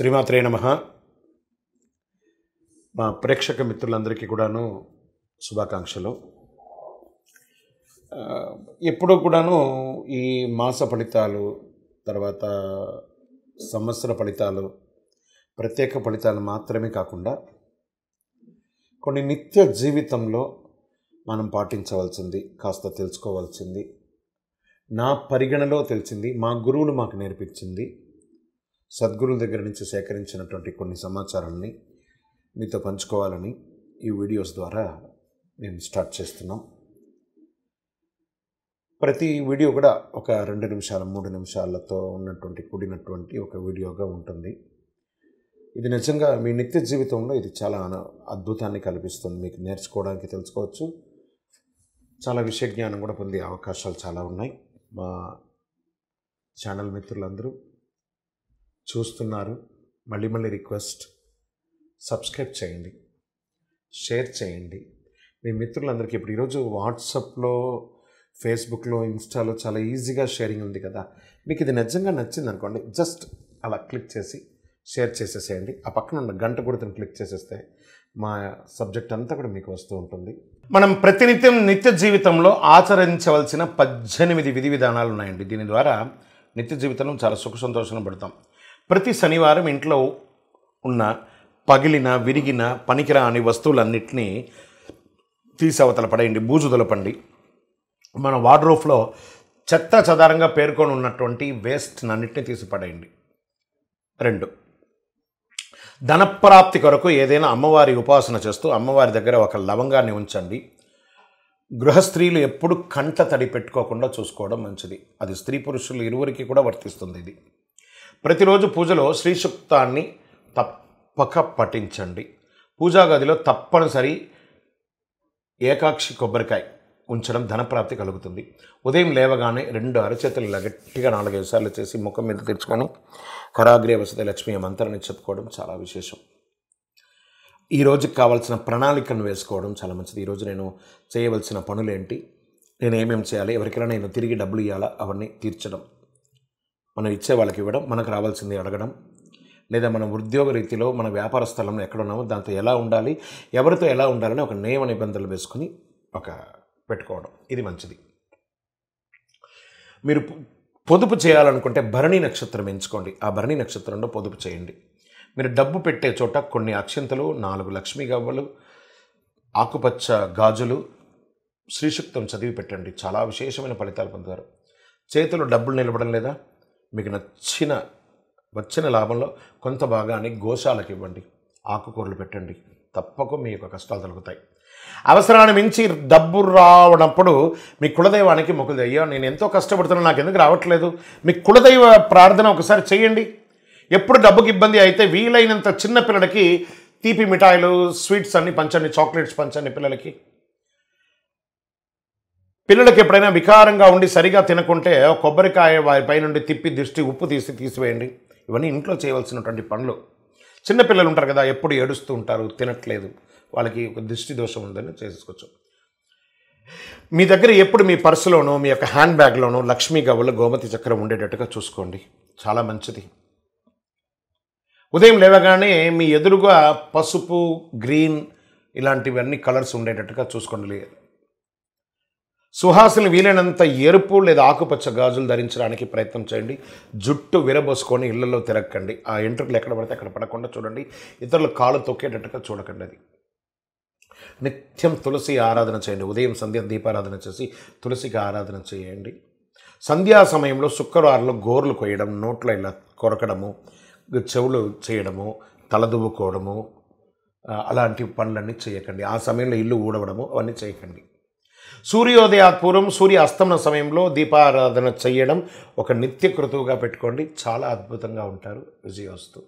శ్రీమాత్రే నమః. మా ప్రేక్షక మిత్రులందరికీ కూడాను శుభాకాంక్షలు. ఎప్పుడూ కూడాను ఈ మాస ఫలితాలు, తర్వాత సంవత్సర ఫలితాలు, ప్రత్యేక ఫలితాలు మాత్రమే కాకుండా కొన్ని నిత్య జీవితంలో మనం పాటించవలసింది, కాస్త తెలుసుకోవాల్సింది, నా పరిగణలో తెలిసింది, మా గురువులు మాకు నేర్పించింది, సద్గురువుల దగ్గర నుంచి సేకరించినటువంటి కొన్ని సమాచారాన్ని మీతో పంచుకోవాలని ఈ వీడియోస్ ద్వారా నేను స్టార్ట్ చేస్తున్నాం. ప్రతి వీడియో కూడా ఒక 2 నిమిషాలు 3 నిమిషాలతో కూడినటువంటి ఒక వీడియోగా ఉంటుంది. ఇది నిజంగా మీ నిత్య జీవితంలో ఇది చాలా అద్భుతాన్ని కల్పిస్తుంది. మీకు నేర్చుకోవడానికి, తెలుసుకోవచ్చు, చాలా విషయ జ్ఞానం కూడా పొందే అవకాశాలు చాలా ఉన్నాయి. మా ఛానల్ మిత్రులందరూ చూస్తున్నారు. మళ్ళీ రిక్వెస్ట్, సబ్స్క్రైబ్ చేయండి, షేర్ చేయండి. మీ మిత్రులందరికీ ఇప్పుడు ఈరోజు వాట్సాప్లో, ఫేస్బుక్లో, ఇన్స్టాలో చాలా ఈజీగా షేరింగ్ ఉంది కదా. మీకు ఇది నిజంగా నచ్చింది అనుకోండి, జస్ట్ అలా క్లిక్ చేసి షేర్ చేసేసేయండి. ఆ పక్కన ఉన్న గంట గుర్తుని క్లిక్ చేసేస్తే మా సబ్జెక్ట్ అంతా కూడా మీకు వస్తూ ఉంటుంది. మనం ప్రతినిత్యం నిత్య జీవితంలో ఆచరించవలసిన 18 విధి విధానాలు ఉన్నాయండి. దీని ద్వారా నిత్య జీవితంలో చాలా సుఖ సంతోషాలను పడతాం. ప్రతి శనివారం ఇంట్లో ఉన్న పగిలిన, విరిగిన, పనికిరాని వస్తువులన్నింటినీ తీసి అవతల పడేయండి, బూజు దులపండి. మన వార్డ్రోబ్లో చెత్త చెదారంగా పేర్కొని ఉన్నటువంటి వేస్ట్ అన్నింటినీ తీసి పడేయండి. 2, ధనప్రాప్తి కొరకు ఏదైనా అమ్మవారి ఉపాసన చేస్తూ అమ్మవారి దగ్గర ఒక లవంగాన్ని ఉంచండి. గృహస్త్రీలు ఎప్పుడు కంట తడి పెట్టుకోకుండా చూసుకోవడం మంచిది. అది స్త్రీ పురుషులు ఇరువురికి కూడా వర్తిస్తుంది. ఇది ప్రతిరోజు పూజలో శ్రీ సూక్తాన్ని తప్పక పఠించండి. పూజా గదిలో తప్పనిసరి ఏకాక్షి కొబ్బరికాయ ఉంచడం ధనప్రాప్తి కలుగుతుంది. ఉదయం లేవగానే 2 అరచేతులు ఇలా గట్టిగా 4-5 సార్లు చేసి ముఖం మీద తెచ్చుకొని కరాగ్రే వసతి లక్ష్మి మంత్రాన్ని చెప్పుకోవడం చాలా విశేషం. ఈ రోజుకి కావాల్సిన ప్రణాళికను వేసుకోవడం చాలా మంచిది. ఈరోజు నేను చేయవలసిన పనులేంటి, నేను ఏమేమి చేయాలి, ఎవరికైనా నేను తిరిగి డబ్బులు ఇవ్వాలా, అవన్నీ తీర్చడం, మనం ఇచ్చే వాళ్ళకి ఇవ్వడం, మనకు రావాల్సింది అడగడం, లేదా మన ఉద్యోగ రీతిలో మన వ్యాపార స్థలంలో ఎక్కడున్నామో దాంతో ఎలా ఉండాలి, ఎవరితో ఎలా ఉండాలని ఒక నియమ నిబంధనలు వేసుకొని పెట్టుకోవడం, ఇది మంచిది. మీరు పొదుపు చేయాలనుకుంటే భరణి నక్షత్రం ఎంచుకోండి. ఆ భరణి నక్షత్రంలో పొదుపు చేయండి. మీరు డబ్బు పెట్టే చోట కొన్ని అక్షంతలు, 4 లక్ష్మీ గవ్వలు, ఆకుపచ్చ గాజులు, శ్రీసూక్తం చదివి పెట్టండి. చాలా విశేషమైన ఫలితాలు పొందుతారు. చేతిలో డబ్బులు నిలబడం లేదా, మీకు వచ్చిన లాభంలో కొంత భాగాన్ని గోశాలకు ఇవ్వండి. ఆకుకూరలు పెట్టండి. తప్పక మీ యొక్క కష్టాలు తొలగుతాయి. అవసరాన్ని మించి డబ్బు రావడప్పుడు మీ కులదైవానికి మొక్కులు. అయ్యో, నేను ఎంతో కష్టపడుతున్నా, నాకు ఎందుకు రావట్లేదు, మీ కులదైవ ప్రార్థన ఒకసారి చేయండి. ఎప్పుడు డబ్బుకి ఇబ్బంది అయితే వీలైనంత చిన్న పిల్లలకి తీపి మిఠాయిలు, స్వీట్స్ అన్ని పంచండి, చాక్లెట్స్ పంచండి పిల్లలకి. పిల్లలకి ఎప్పుడైనా వికారంగా ఉండి సరిగా తినకుంటే కొబ్బరికాయ వారి పైనుండి తిప్పి ఉప్పు తీసివేయండి. ఇవన్నీ ఇంట్లో చేయవలసినటువంటి పనులు. చిన్నపిల్లలు ఉంటారు కదా, ఎప్పుడు ఏడుస్తూ ఉంటారు, తినట్లేదు, వాళ్ళకి ఒక దిష్టి దోషం ఉందని చేసుకోవచ్చు. మీ దగ్గర ఎప్పుడు మీ పర్సులోనో మీ యొక్క హ్యాండ్ బ్యాగ్లోనో లక్ష్మీ గవ్వలు, గోమతి చక్రం ఉండేటట్టుగా చూసుకోండి. చాలా మంచిది. ఉదయం లేవగానే మీ ఎదురుగా పసుపు, గ్రీన్ ఇలాంటివన్నీ కలర్స్ ఉండేటట్టుగా చూసుకోండి. సుహాసులు వీలైనంత ఎరుపు లేదా ఆకుపచ్చ గాజులు ధరించడానికి ప్రయత్నం చేయండి. జుట్టు విరబోసుకొని ఇళ్లలో తిరగకండి. ఆ ఎంట్రుకలు ఎక్కడ పడితే అక్కడ పడకుండా చూడండి. ఇతరులు కాళ్ళు తొక్కేటట్టుగా చూడకండి. అది నిత్యం తులసి ఆరాధన చేయండి. ఉదయం సంధ్య దీపారాధన చేసి తులసికి ఆరాధన చేయండి. సంధ్యా సమయంలో శుక్రవారంలో గోర్లు కొయ్యడం, నోట్లో ఇలా కొరకడము, చెవులు చేయడము, తలదువ్వుకోవడము, అలాంటి పనులన్నీ చేయకండి. ఆ సమయంలో ఇల్లు ఊడవడము అవన్నీ చేయకండి. సూర్యోదయాత్పూర్వం, సూర్య అస్తమన సమయంలో దీపారాధన చేయడం ఒక నిత్య కృతువుగా పెట్టుకోండి. చాలా అద్భుతంగా ఉంటారు. విజయోస్తు.